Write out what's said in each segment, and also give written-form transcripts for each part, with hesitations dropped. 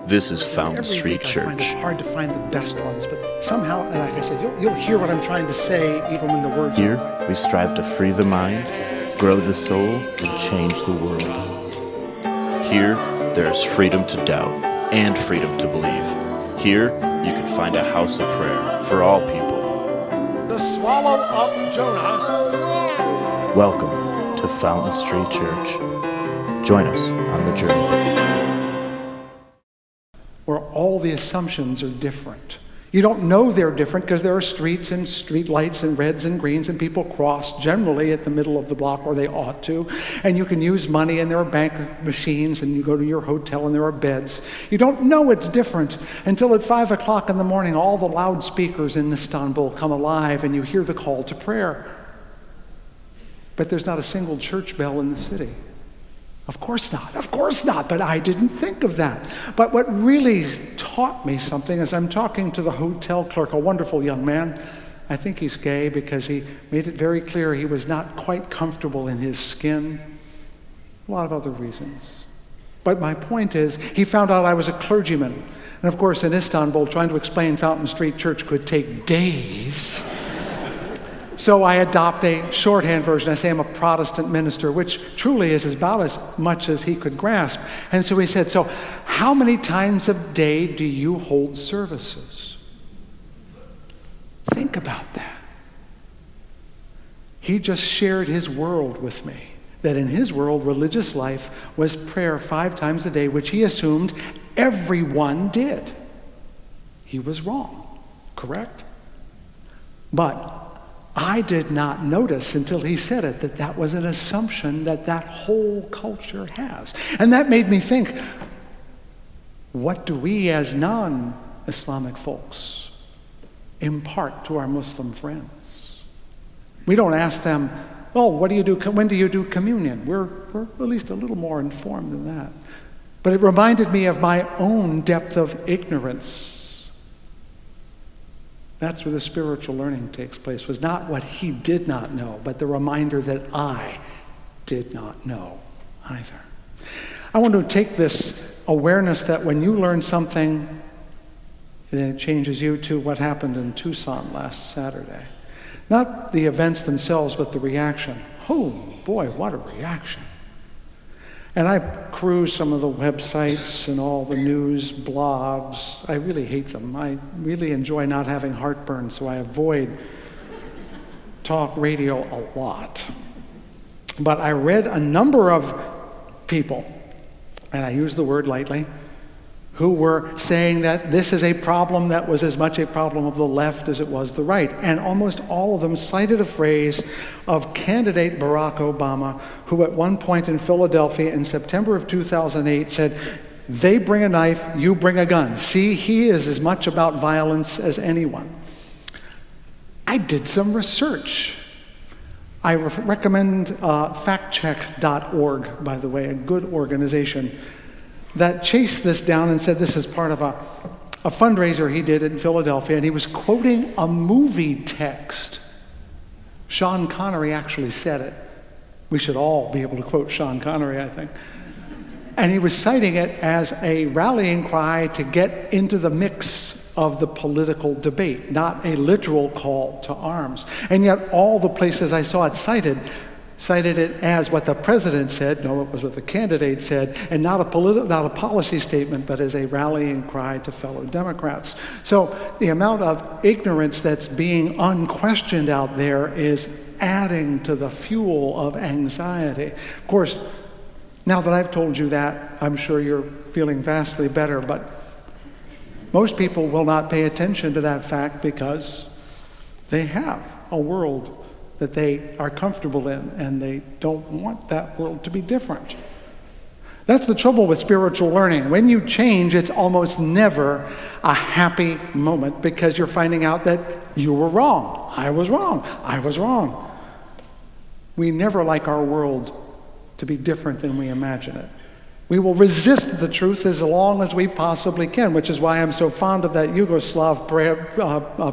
This is Fountain Every Street week I find Church. it hard to find the best ones, but somehow, like I said, you'll hear what I'm trying to say even when the words Here, are we strive to free the mind, grow the soul, and change the world. Here, there is freedom to doubt and freedom to believe. Here, you can find a house of prayer for all people. the swallow up Jonah. Welcome to Fountain Street Church. Join us on the journey. Where all the assumptions are different. You don't know they're different because there are streets and street lights and reds and greens and people cross generally at the middle of the block where they ought to. And you can use money and there are bank machines and you go to your hotel and there are beds. You don't know it's different until at 5 o'clock in the morning all the loudspeakers in Istanbul come alive and you hear the call to prayer. But there's not a single church bell in the city. Of course not, but I didn't think of that. But what really taught me something is I'm talking to the hotel clerk, a wonderful young man. I think he's gay because he made it very clear he was not quite comfortable in his skin. A lot of other reasons. But my point is, he found out I was a clergyman. And of course, in Istanbul, trying to explain Fountain Street Church could take days. So I adopt a shorthand version. I say I'm a Protestant minister, which truly is about as much as he could grasp. And so he said, so how many times a day do you hold services? Think about that. He just shared his world with me, that in his world, religious life was prayer 5 times a day, which he assumed everyone did. He was wrong, correct? But I did not notice until he said it that that was an assumption that that whole culture has. And that made me think, what do we as non-Islamic folks impart to our Muslim friends? We don't ask them, oh, what do you do? When do you do communion? We're at least a little more informed than that. But it reminded me of my own depth of ignorance. That's where the spiritual learning takes place, was not what he did not know, but the reminder that I did not know either. I want to take this awareness that when you learn something, then it changes you to what happened in Tucson last Saturday. Not the events themselves, but the reaction. Oh boy, what a reaction. And I cruise some of the websites and all the news blogs. I really hate them. I really enjoy not having heartburn, so I avoid talk radio a lot. But I read a number of people, and I use the word lightly, who were saying that this is a problem that was as much a problem of the left as it was the right. And almost all of them cited a phrase of candidate Barack Obama, who at one point in Philadelphia in September of 2008 said, they bring a knife, you bring a gun. See, he is as much about violence as anyone. I did some research. I recommend factcheck.org, by the way, a good organization that chased this down and said this is part of a fundraiser he did in Philadelphia, and he was quoting a movie text. Sean Connery actually said it. We should all be able to quote Sean Connery, I think. And he was citing it as a rallying cry to get into the mix of the political debate, not a literal call to arms. And yet all the places I saw it cited it as what the president said, no, it was what the candidate said, and not a policy statement, but as a rallying cry to fellow Democrats. So the amount of ignorance that's being unquestioned out there is adding to the fuel of anxiety. Of course, now that I've told you that, I'm sure you're feeling vastly better, but most people will not pay attention to that fact because they have a world that they are comfortable in, and they don't want that world to be different. That's the trouble with spiritual learning. When you change, it's almost never a happy moment because you're finding out that you were wrong. I was wrong. We never like our world to be different than we imagine it. We will resist the truth as long as we possibly can, which is why I'm so fond of that Yugoslav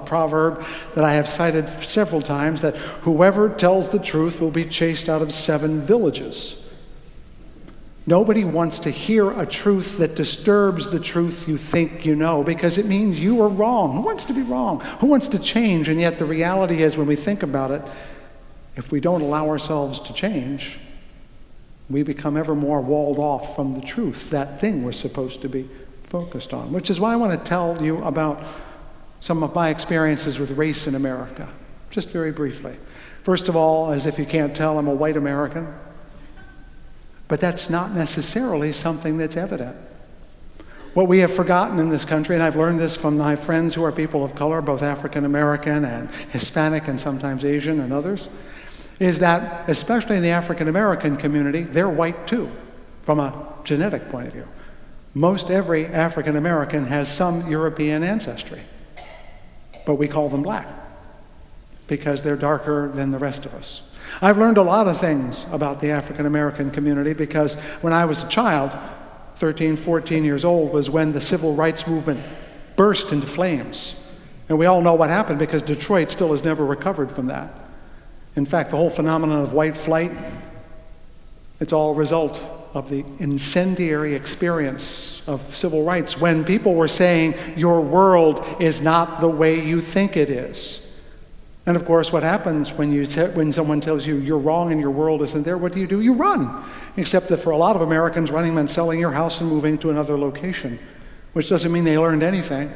proverb that I have cited several times, that whoever tells the truth will be chased out of 7 villages. Nobody wants to hear a truth that disturbs the truth you think you know, because it means you are wrong. Who wants to be wrong? Who wants to change? And yet the reality is, when we think about it, if we don't allow ourselves to change, we become ever more walled off from the truth, that thing we're supposed to be focused on. Which is why I want to tell you about some of my experiences with race in America, just very briefly. First of all, as if you can't tell, I'm a white American. But that's not necessarily something that's evident. What we have forgotten in this country, and I've learned this from my friends who are people of color, both African American and Hispanic and sometimes Asian and others, is that, especially in the African American community, they're white too, from a genetic point of view. Most every African American has some European ancestry, but we call them black because they're darker than the rest of us. I've learned a lot of things about the African American community because when I was a child, 13, 14 years old, was when the civil rights movement burst into flames. And we all know what happened because Detroit still has never recovered from that. In fact, the whole phenomenon of white flight, it's all a result of the incendiary experience of civil rights when people were saying, your world is not the way you think it is. And of course, what happens when someone tells you you're wrong and your world isn't there, what do? You run. Except that for a lot of Americans, running meant selling your house and moving to another location, which doesn't mean they learned anything.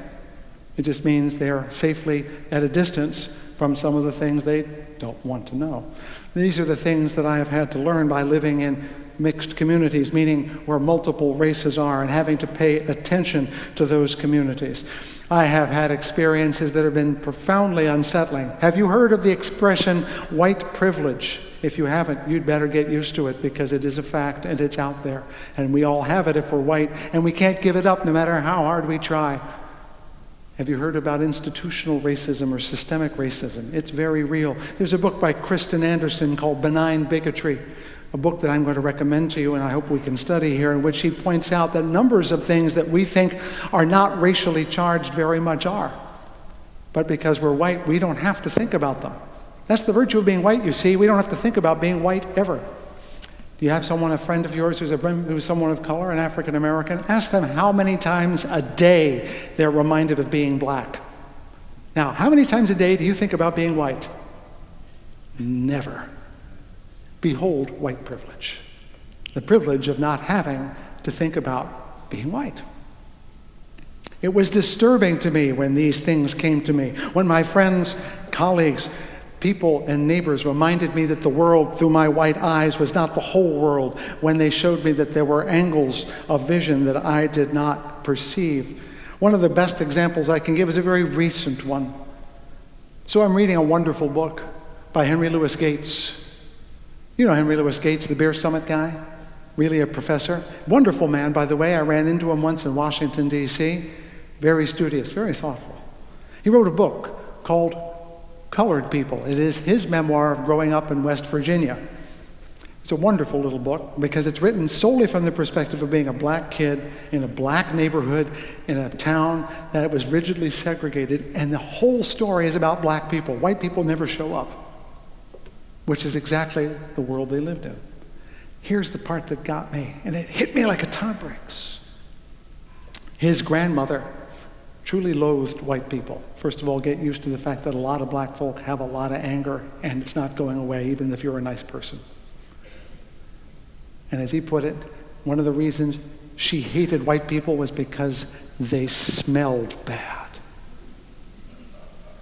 It just means they're safely at a distance from some of the things they don't want to know. These are the things that I have had to learn by living in mixed communities, meaning where multiple races are, and having to pay attention to those communities. I have had experiences that have been profoundly unsettling. Have you heard of the expression white privilege? If you haven't, you'd better get used to it because it is a fact and it's out there. And we all have it if we're white, and we can't give it up no matter how hard we try. Have you heard about institutional racism or systemic racism? It's very real. There's a book by Kristen Anderson called Benign Bigotry, a book that I'm going to recommend to you and I hope we can study here, in which she points out that numbers of things that we think are not racially charged very much are. But because we're white, we don't have to think about them. That's the virtue of being white, you see. We don't have to think about being white ever. Do you have a friend of yours who's someone of color, an African American? Ask them how many times a day they're reminded of being black. Now, how many times a day do you think about being white? Never. Behold white privilege. The privilege of not having to think about being white. It was disturbing to me when these things came to me, when my friends, colleagues, people, and neighbors reminded me that the world through my white eyes was not the whole world, when they showed me that there were angles of vision that I did not perceive. One of the best examples I can give is a very recent one. So I'm reading a wonderful book by Henry Louis Gates. You know Henry Louis Gates, the Beer Summit guy? Really a professor. Wonderful man, by the way. I ran into him once in Washington, D.C. Very studious, very thoughtful. He wrote a book called Colored People. It is his memoir of growing up in West Virginia. It's a wonderful little book because it's written solely from the perspective of being a black kid in a black neighborhood in a town that was rigidly segregated, and the whole story is about black people. White people never show up, which is exactly the world they lived in. Here's the part that got me, and it hit me like a ton of bricks. His grandmother truly loathed white people. First of all, get used to the fact that a lot of black folk have a lot of anger, and it's not going away even if you're a nice person. And as he put it, one of the reasons she hated white people was because they smelled bad.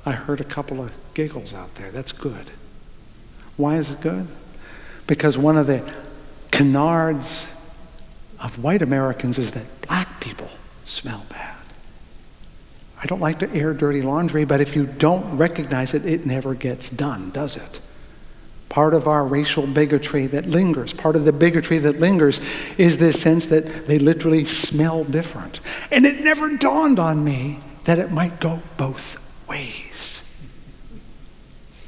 I heard a couple of giggles out there. That's good. Why is it good? Because one of the canards of white Americans is that black people smell bad. I don't like to air dirty laundry, but if you don't recognize it, it never gets done, does it? Part of our racial bigotry that lingers, part of the bigotry that lingers is this sense that they literally smell different. And it never dawned on me that it might go both ways.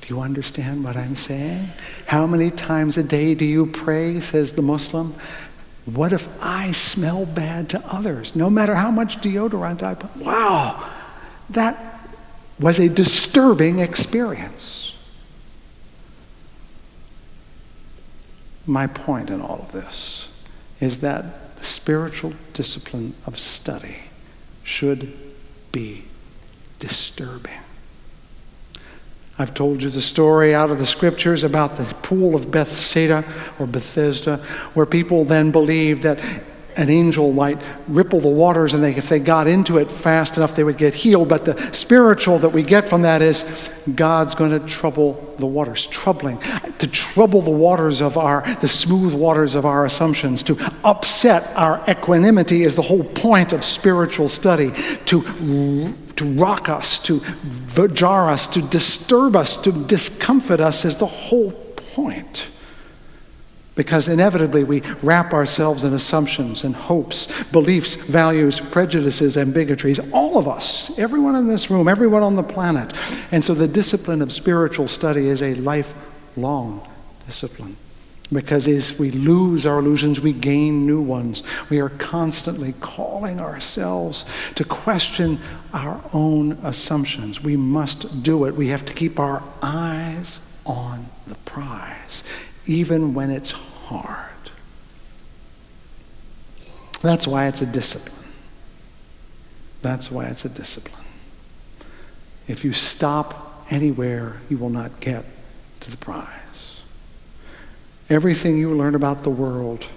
Do you understand what I'm saying? How many times a day do you pray, says the Muslim? What if I smell bad to others? No matter how much deodorant I put. Wow, that was a disturbing experience. My point in all of this is that the spiritual discipline of study should be disturbing. I've told you the story out of the scriptures about the pool of Bethsaida or Bethesda, where people then believed that an angel might ripple the waters, and if they got into it fast enough, they would get healed. But the spiritual that we get from that is God's going to trouble the waters. To trouble the waters of the smooth waters of our assumptions, to upset our equanimity is the whole point of spiritual study. To rock us, to jar us, to disturb us, to discomfort us is the whole point. Because inevitably we wrap ourselves in assumptions and hopes, beliefs, values, prejudices, and bigotries. All of us, everyone in this room, everyone on the planet. And so the discipline of spiritual study is a lifelong discipline. Because as we lose our illusions, we gain new ones. We are constantly calling ourselves to question our own assumptions. We must do it. We have to keep our eyes on the prize, even when it's hard. That's why it's a discipline. That's why it's a discipline. If you stop anywhere, you will not get to the prize. Everything you learn about the world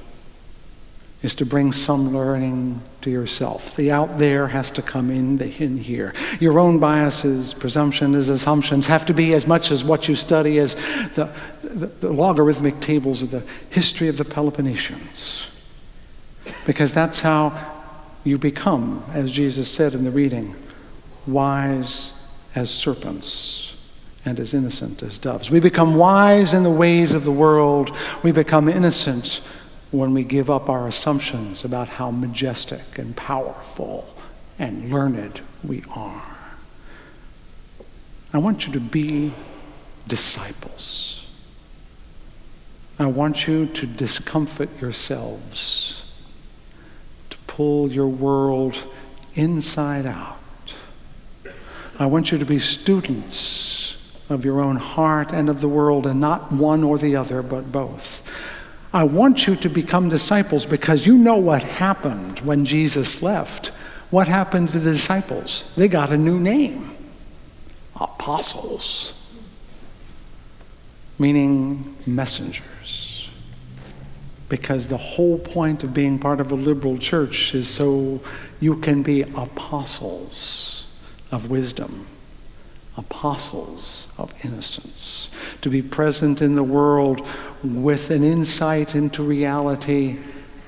is to bring some learning to yourself. The out there has to come in here. Your own biases, presumptions, assumptions have to be as much as what you study as the logarithmic tables of the history of the Peloponnesians. Because that's how you become, as Jesus said in the reading, wise as serpents and as innocent as doves. We become wise in the ways of the world. We become innocent when we give up our assumptions about how majestic and powerful and learned we are. I want you to be disciples. I want you to discomfort yourselves, to pull your world inside out. I want you to be students of your own heart and of the world, and not one or the other, but both. I want you to become disciples because you know what happened when Jesus left. What happened to the disciples? They got a new name. Apostles. Meaning messengers. Because the whole point of being part of a liberal church is so you can be apostles of wisdom. Apostles of innocence, to be present in the world with an insight into reality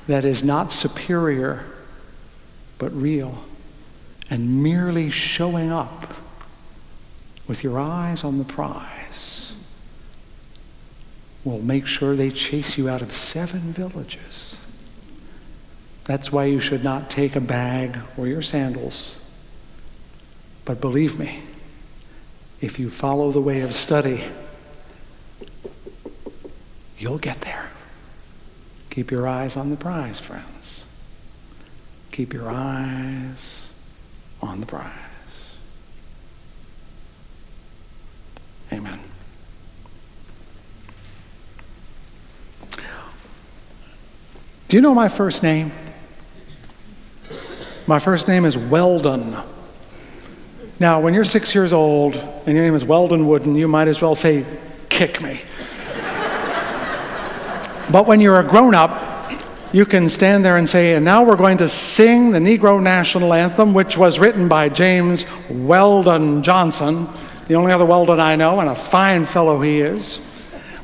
that is not superior, but real, and merely showing up with your eyes on the prize will make sure they chase you out of 7 villages. That's why you should not take a bag or your sandals. But believe me, if you follow the way of study, you'll get there. Keep your eyes on the prize, friends. Keep your eyes on the prize. Amen. Do you know my first name? My first name is Weldon. Now, when you're 6 years old and your name is Weldon Wooden, you might as well say, kick me. But when you're a grown-up, you can stand there and say, and now we're going to sing the Negro National Anthem, which was written by James Weldon Johnson, the only other Weldon I know, and a fine fellow he is.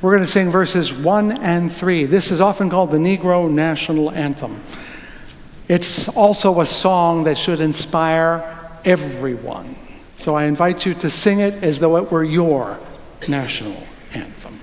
We're going to sing verses 1 and 3. This is often called the Negro National Anthem. It's also a song that should inspire everyone. So I invite you to sing it as though it were your national anthem.